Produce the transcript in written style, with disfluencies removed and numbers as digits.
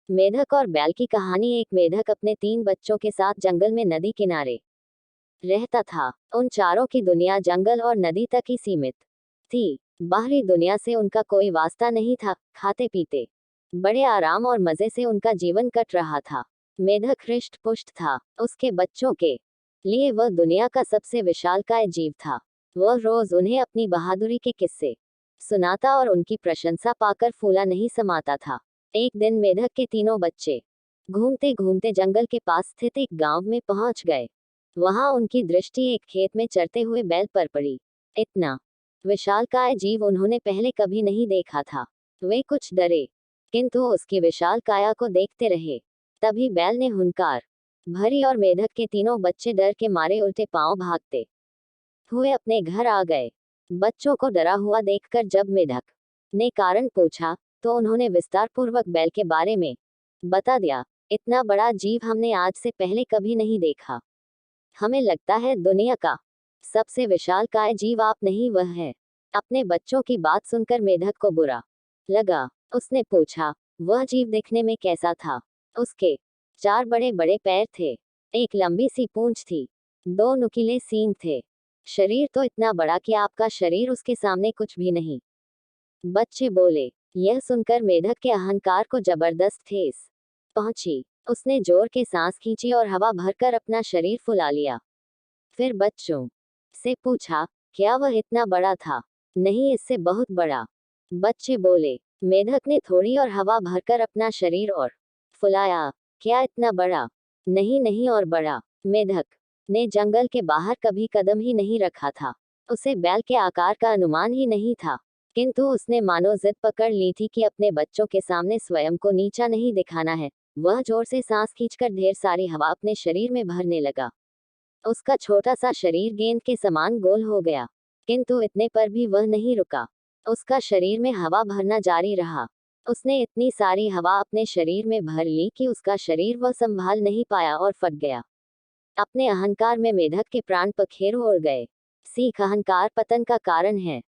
मेढक और बैल की कहानी। एक मेढक अपने 3 बच्चों के साथ जंगल में नदी किनारे रहता था। उन चारों की दुनिया जंगल और नदी तक ही सीमित थी। बाहरी दुनिया से उनका कोई वास्ता नहीं था। खाते पीते बड़े आराम और मजे से उनका जीवन कट रहा था। मेढक हृष्ट पुष्ट था। उसके बच्चों के लिए वह दुनिया का सबसे विशालकाय जीव था। वह रोज उन्हें अपनी बहादुरी के किस्से सुनाता और उनकी प्रशंसा पाकर फूला नहीं समाता था। एक दिन मेढक के तीनों बच्चे घूमते घूमते जंगल के पास स्थित एक गांव में पहुंच गए। वहां उनकी दृष्टि एक खेत में चरते हुए बैल पर पड़ी। इतना विशालकाय जीव उन्होंने पहले कभी नहीं देखा था। वे कुछ डरे, किंतु उसकी विशाल काया को देखते रहे। तभी बैल ने हुंकार भरी और मेढक के तीनों बच्चे डर के मारे उल्टे पांव भागते हुए अपने घर आ गए। बच्चों को डरा हुआ देखकर जब मेढक ने कारण पूछा, तो उन्होंने विस्तार पूर्वक बैल के बारे में बता दिया। इतना बड़ा जीव हमने आज से पहले कभी नहीं देखा। हमें लगता है दुनिया का सबसे विशालकाय जीव आप नहीं, वह है। अपने बच्चों की बात सुनकर मेढक को बुरा लगा। उसने पूछा, वह जीव दिखने में कैसा था? उसके 4 बड़े बड़े पैर थे, एक लंबी सी पूंछ थी, 2 नुकीले सींग थे। शरीर तो इतना बड़ा कि आपका शरीर उसके सामने कुछ भी नहीं। बच्चे बोले। यह सुनकर मेढक के अहंकार को जबरदस्त ठेस पहुंची। उसने जोर के सांस खींची और हवा भरकर अपना शरीर फुला लिया। फिर बच्चों से पूछा, क्या वह इतना बड़ा था? नहीं, इससे बहुत बड़ा। बच्चे बोले। मेढक ने थोड़ी और हवा भरकर अपना शरीर और फुलाया। क्या इतना बड़ा? नहीं नहीं, और बड़ा। मेढक ने जंगल के बाहर कभी कदम ही नहीं रखा था। उसे बैल के आकार का अनुमान ही नहीं था, किंतु उसने मानो जिद पकड़ ली थी कि अपने बच्चों के सामने स्वयं को नीचा नहीं दिखाना है। वह जोर से सांस खींचकर ढेर सारी हवा अपने शरीर में भरने लगा। उसका छोटा सा शरीर गेंद के समान गोल हो गया, किंतु इतने पर भी वह नहीं रुका। उसका शरीर में हवा भरना जारी रहा। उसने इतनी सारी हवा अपने शरीर में भर ली कि उसका शरीर वह संभाल नहीं पाया और फट गया। अपने अहंकार में मेढक के प्राण पखेरु उड़ गए। सीख, अहंकार पतन का कारण है।